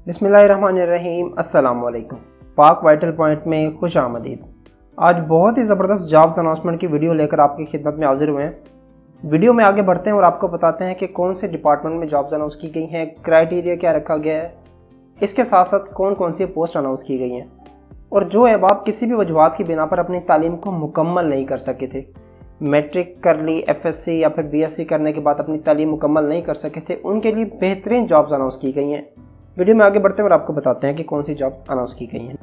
बिस्मिल्लाहिर्रहमानिर्रहीम। अस्सलाम वालेकुम। पाक वाइटल पॉइंट में खुश आमदीद। आज बहुत ही ज़बरदस्त जॉब्स अनाउंसमेंट की वीडियो लेकर आपकी खिदमत में हाजिर हुए हैं। वीडियो में आगे बढ़ते हैं और आपको बताते हैं कि कौन से डिपार्टमेंट में जॉब्स अनाउंस की गई हैं, क्राइटेरिया क्या रखा गया है, इसके साथ साथ कौन कौन सी पोस्ट अनाउंस की गई हैं। और जो अहबाब किसी भी वजूहात की बिना पर अपनी तालीम को मुकम्मल नहीं कर सके थे, मैट्रिक कर ली, एफएससी या फिर बीएससी करने के बाद अपनी तालीम मुकम्मल नहीं कर सके थे, उनके लिए बेहतरीन जॉब्स अनाउंस की गई हैं। वीडियो में आगे बढ़ते हैं और आपको बताते हैं कि कौन सी जॉब्स अनाउंस की गई हैं।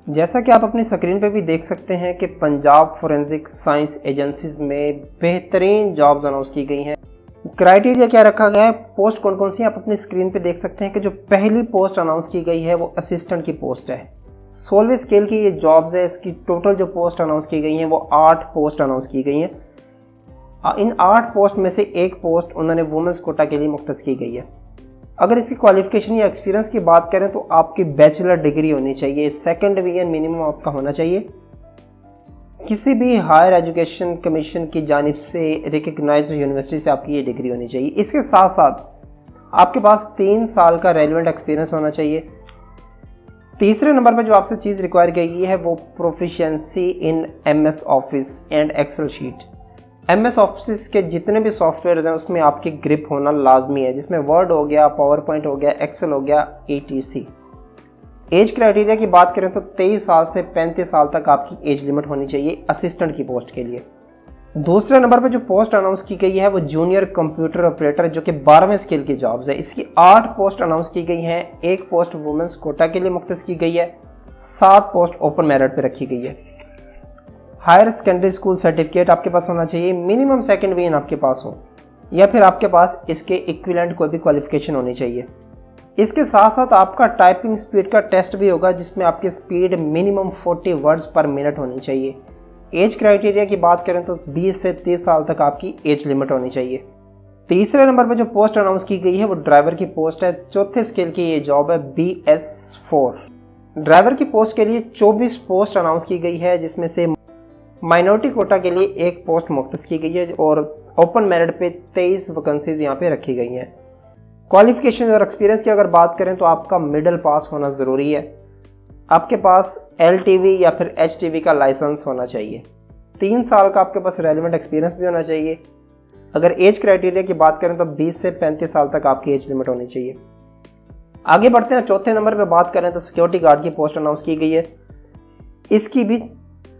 जैसा कि आप अपनी स्क्रीन पे भी देख सकते हैं कि पंजाब फोरेंसिक साइंस एजेंसीज में बेहतरीन जॉब्स अनाउंस की गई हैं। क्राइटेरिया क्या रखा गया है, पोस्ट कौन कौन सी आप अपनी स्क्रीन पे देख सकते हैं कि जो पहली पोस्ट अनाउंस की गई है वो असिस्टेंट की पोस्ट है। 16वें स्केल की ये जॉब्स है। इसकी टोटल जो पोस्ट अनाउंस की गई हैं वो 8 पोस्ट अनाउंस की गई हैं। इन 8 पोस्ट में से एक पोस्ट उन्होंने वुमेंस कोटा के लिए मुख्तस की गई है। अगर इसकी क्वालिफिकेशन या एक्सपीरियंस की बात करें तो आपकी बैचलर डिग्री होनी चाहिए, सेकंड डिवीजन मिनिमम आपका होना चाहिए, किसी भी हायर एजुकेशन कमीशन की जानिब से रिकग्नाइज्ड यूनिवर्सिटी से आपकी ये डिग्री होनी चाहिए। इसके साथ साथ आपके पास 3 साल का रेलिवेंट एक्सपीरियंस होना चाहिए। तीसरे नंबर पर जो आपसे चीज़ रिक्वायर की है वो proficiency in MS office and Excel sheet. MS office के जितने भी सॉफ्टवेयर हैं उसमें आपकी ग्रिप होना लाजमी है, जिसमें वर्ड हो गया, पावर पॉइंट हो गया, एक्सेल हो गया, ETC। एज क्राइटेरिया की बात करें तो 23 साल से 35 साल तक आपकी एज लिमिट होनी चाहिए असिस्टेंट की पोस्ट के लिए। दूसरे नंबर पर जो पोस्ट अनाउंस की गई है वो जूनियर कंप्यूटर ऑपरेटर, जो कि 12वें स्केल की जॉब्स है। इसकी 8 पोस्ट अनाउंस की गई हैं। एक पोस्ट वुमेंस कोटा के लिए मुख्तस की गई है, 7 पोस्ट ओपन मेरिट पर रखी गई है। हायर सेकेंडरी स्कूल सर्टिफिकेट आपके पास होना चाहिए, मिनिमम सेकंड डिवीजन आपके पास हो, या फिर आपके पास इसके इक्विवेलेंट कोई भी क्वालिफिकेशन होनी चाहिए। इसके साथ साथ आपका टाइपिंग स्पीड का टेस्ट भी होगा, जिसमें आपकी स्पीड मिनिमम 40 वर्ड्स पर मिनट होनी चाहिए। एज क्राइटेरिया की बात करें तो 20 से 30 साल तक आपकी एज लिमिट होनी चाहिए। तीसरे नंबर पर जो पोस्ट अनाउंस की गई है वो ड्राइवर की पोस्ट है। चौथे स्केल की ये जॉब है BS4। ड्राइवर की पोस्ट के लिए 24 पोस्ट अनाउंस की गई है, जिसमें से माइनॉरिटी कोटा के लिए एक पोस्ट मुख्तस की गई है और ओपन मेरिट पे 23 वैकेंसीज यहाँ पे रखी गई हैं। क्वालिफिकेशन और एक्सपीरियंस की अगर बात करें तो आपका मिडिल पास होना ज़रूरी है। आपके पास LTV या फिर HTV का लाइसेंस होना चाहिए। 3 साल का आपके पास रेलिवेंट एक्सपीरियंस भी होना चाहिए। अगर एज क्राइटेरिया की बात करें तो 20 से 35 साल तक आपकी एज लिमिट होनी चाहिए। आगे बढ़ते हैं। चौथे नंबर पर बात करें तो सिक्योरिटी गार्ड की पोस्ट अनाउंस की गई है। इसकी भी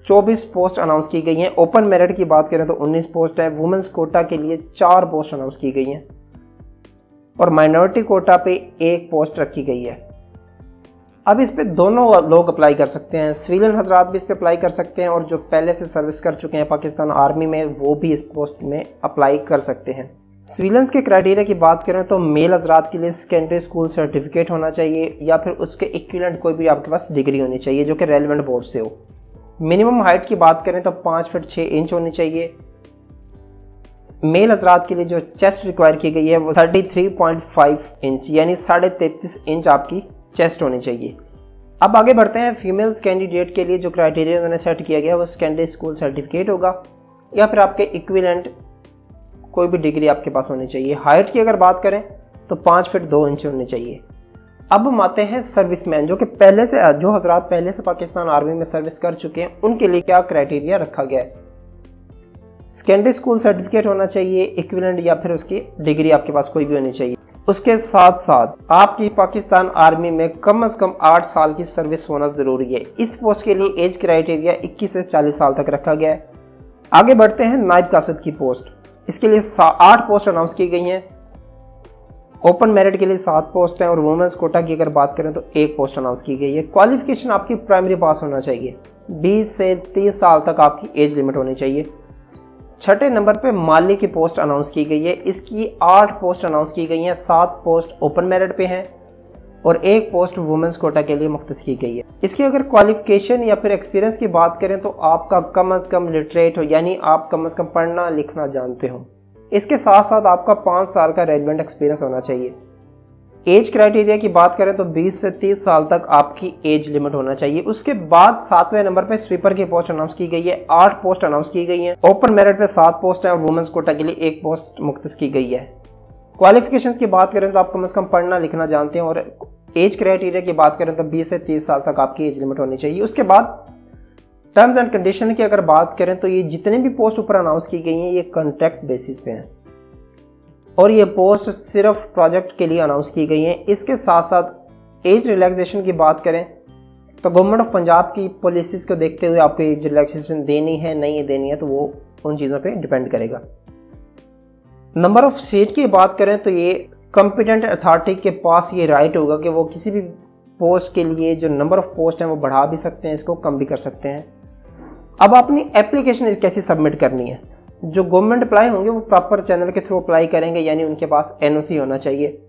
24 पोस्ट अनाउंस की गई हैं। ओपन मेरिट की बात करें तो 19 पोस्ट है। वुमेंस कोटा के लिए 4 पोस्ट अनाउंस की गई हैं और माइनॉरिटी कोटा पे 1 पोस्ट रखी गई है। अब इस पे दोनों लोग अप्लाई कर सकते हैं, सिविलियन हजरात भी इस पे अप्लाई कर सकते हैं और जो पहले से सर्विस कर चुके हैं पाकिस्तान आर्मी में वो भी इस पोस्ट में अप्लाई कर सकते हैं। सिविलियंस के क्राइटेरिया की बात करें तो मेल हजरात के लिए सेकेंडरी स्कूल सर्टिफिकेट होना चाहिए या फिर उसके इक्विवेलेंट कोई भी आपके पास डिग्री होनी चाहिए जो कि रेलिवेंट बोर्ड से हो। मिनिमम हाइट की बात करें तो 5 फीट 6 इंच होनी चाहिए। मेल हजरात के लिए जो चेस्ट रिक्वायर की गई है वो 33.5 इंच यानी 33.5 इंच आपकी चेस्ट होनी चाहिए। अब आगे बढ़ते हैं। फीमेल्स कैंडिडेट के लिए जो क्राइटेरिया उन्होंने सेट किया गया है वो सेकेंडरी स्कूल सर्टिफिकेट होगा या फिर आपके इक्विवेलेंट कोई भी डिग्री आपके पास होनी चाहिए। हाइट की अगर बात करें तो 5 फीट 2 इंच होनी चाहिए। अब हम आते हैं सर्विसमैन, जो कि जो हजरात पहले से पाकिस्तान आर्मी में सर्विस कर चुके हैं, उनके लिए क्या क्राइटेरिया रखा गया है। सेकेंडरी स्कूल सर्टिफिकेट होना चाहिए, इक्विवेलेंट या फिर उसकी डिग्री आपके पास कोई भी होनी चाहिए। उसके साथ साथ आपकी पाकिस्तान आर्मी में कम से कम 8 साल की सर्विस होना ज़रूरी है। इस पोस्ट के लिए एज क्राइटेरिया 21 से 40 साल तक रखा गया है। आगे बढ़ते हैं। नायब कासिद की पोस्ट, इसके लिए 8 पोस्ट अनाउंस की गई हैं। ओपन मेरिट के लिए 7 पोस्ट हैं और वुमेंस कोटा की अगर बात करें तो 1 पोस्ट अनाउंस की गई है। क्वालिफिकेशन आपकी प्राइमरी पास होना चाहिए। 20 से 30 साल तक आपकी एज लिमिट होनी चाहिए। छठे नंबर पे माली की पोस्ट अनाउंस की गई है। इसकी 8 पोस्ट अनाउंस की गई हैं। 7 पोस्ट ओपन मेरिट पे हैं और 1 पोस्ट वुमेंस कोटा के लिए मुख्तस की गई है। इसकी अगर क्वालिफिकेशन या फिर एक्सपीरियंस की बात करें तो आपका कम से कम लिटरेट हो, यानी आप कम से कम पढ़ना लिखना जानते हो। इसके साथ साथ आपका 5 साल का रेलिवेंट एक्सपीरियंस होना चाहिए। एज क्राइटेरिया की बात करें तो 20 से 30 साल तक आपकी एज लिमिट होना चाहिए। उसके बाद 7वें नंबर पे स्वीपर की पोस्ट अनाउंस की गई है। 8 पोस्ट अनाउंस की गई हैं। ओपन मेरिट पे 7 पोस्ट हैं और वुमेंस कोटा के लिए 1 पोस्ट मुख्तस की गई है। क्वालिफिकेशंस की बात करें तो आप कम से कम पढ़ना लिखना जानते हैं और एज क्राइटेरिया की बात करें तो 20 से 30 साल तक आपकी एज लिमिट होनी चाहिए। उसके बाद टर्म्स एंड कंडीशन की अगर बात करें तो ये जितने भी पोस्ट ऊपर अनाउंस की गई हैं ये कॉन्ट्रैक्ट बेसिस पे हैं और ये पोस्ट सिर्फ प्रोजेक्ट के लिए अनाउंस की गई हैं। इसके साथ साथ एज रिलैक्सेशन की बात करें तो गवर्नमेंट ऑफ पंजाब की पॉलिसीज़ को देखते हुए आपको एज रिलैक्सेशन देनी है नहीं देनी है तो वो उन चीज़ों पे डिपेंड करेगा। नंबर ऑफ सीट की बात करें तो ये कॉम्पिटेंट अथॉरिटी के पास ये राइट होगा कि वो किसी भी पोस्ट के लिए जो नंबर ऑफ पोस्ट हैं वो बढ़ा भी सकते हैं, इसको कम भी कर सकते हैं। अब अपनी एप्लीकेशन कैसे सबमिट करनी है, जो गवर्नमेंट अप्लाई होंगे वो प्रॉपर चैनल के थ्रू अप्लाई करेंगे, यानी उनके पास एनओसी होना चाहिए।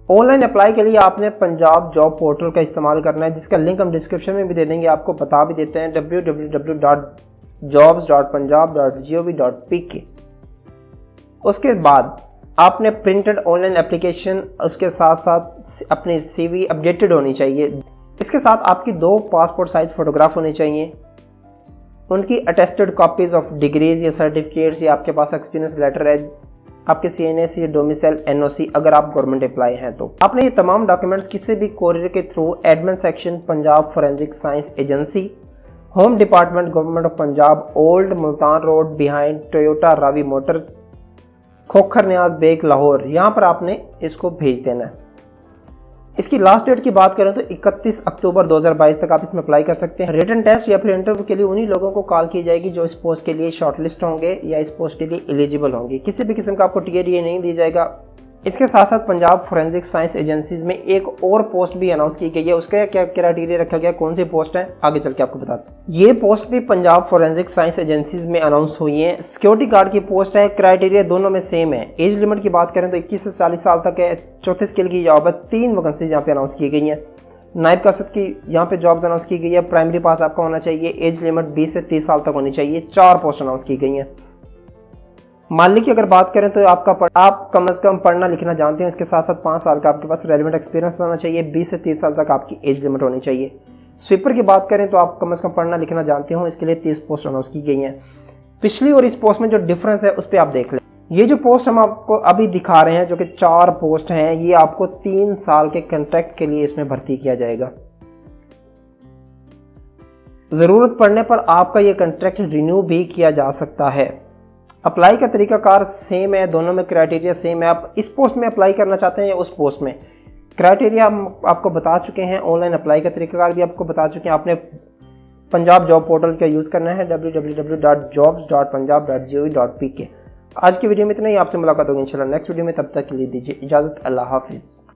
ऑनलाइन अप्लाई के लिए आपने पंजाब जॉब पोर्टल का इस्तेमाल करना है, जिसका लिंक हम डिस्क्रिप्शन में भी दे देंगे, आपको बता भी देते हैं www.jobs.punjab.gov.pk। उसके बाद आपने प्रिंटेड ऑनलाइन एप्लीकेशन, उसके साथ साथ अपनी सीवी अपडेटेड होनी चाहिए। इसके साथ आपकी 2 पासपोर्ट साइज फोटोग्राफ होने चाहिए, उनकी अटेस्टेड कॉपीज ऑफ डिग्रीज या सर्टिफिकेट्स या आपके पास एक्सपीरियंस लेटर है, आपके CNS या डोमिसाइल NOC अगर आप गवर्नमेंट एम्प्लॉय हैं तो। आपने ये तमाम डॉक्यूमेंट्स किसी भी कोरियर के through admin section Punjab forensic science agency, home department government of Punjab, old Multan road behind Toyota Ravi motors, Khokhar Niaz Beg Lahore, यहाँ पर आपने इसको भेज देना है। इसकी लास्ट डेट की बात करें तो 31 अक्टूबर 2022 तक आप इसमें अप्लाई कर सकते हैं। रिटन टेस्ट या फिर इंटरव्यू के लिए उन्हीं लोगों को कॉल की जाएगी जो इस पोस्ट के लिए शॉर्टलिस्ट होंगे या इस पोस्ट के लिए एलिजिबल होंगे। किसी भी किस्म का आपको टीए नहीं दी जाएगा। इसके साथ साथ पंजाब फोरेंसिक साइंस एजेंसीज में एक और पोस्ट भी अनाउंस की गई है, उसका क्या क्राइटेरिया रखा गया, कौन सी पोस्ट है, आगे चल के आपको बताते हैं। ये पोस्ट भी पंजाब फोरेंसिक साइंस एजेंसीज में अनाउंस हुई है। सिक्योरिटी गार्ड की पोस्ट है, क्राइटेरिया दोनों में सेम है। एज लिमिट की बात करें तो 21 से 40 साल तक है, चौथे स्किल की जॉब है। 3 वैकेंसीज यहाँ पे अनाउंस की गई हैं। नायब कासद की यहाँ पे जॉब्स अनाउंस की गई है। प्राइमरी पास आपका होना चाहिए, एज लिमिट 20 से 30 साल तक होनी चाहिए। 4 पोस्ट अनाउंस की गई हैं। मालिक की अगर बात करें तो आप कम से कम पढ़ना लिखना जानते हैं, इसके साथ साथ 5 साल का आपके पास रेलिवेंट एक्सपीरियंस होना चाहिए। 20 से 30 साल तक आपकी एज लिमिट होनी चाहिए। स्वीपर की बात करें तो आप कम से कम पढ़ना लिखना जानते हो, इसके लिए 30 पोस्ट अनाउंस की गई हैं। पिछली और इस पोस्ट में जो डिफरेंस है उस पर आप देख लें। ये जो पोस्ट हम आपको अभी दिखा रहे हैं जो कि 4 पोस्ट हैं, ये आपको 3 साल के कॉन्ट्रैक्ट के लिए इसमें भर्ती किया जाएगा। जरूरत पड़ने पर आपका ये कॉन्ट्रैक्ट रिन्यू भी किया जा सकता है। अप्लाई का तरीकाकार सेम है, दोनों में क्राइटेरिया सेम है। आप इस पोस्ट में अप्लाई करना चाहते हैं या उस पोस्ट में, क्राइटेरिया हम आपको बता चुके हैं। ऑनलाइन अप्लाई का तरीकाकार भी आपको बता चुके हैं। आपने पंजाब जॉब पोर्टल का यूज़ करना है, www.jobs.punjab.gov.pk। आज की वीडियो में इतना ही, आपसे मुलाकात होगी इंशाल्लाह नेक्स्ट वीडियो में। तब तक के लिए दीजिए इजाज़त। अल्लाह हाफिज़।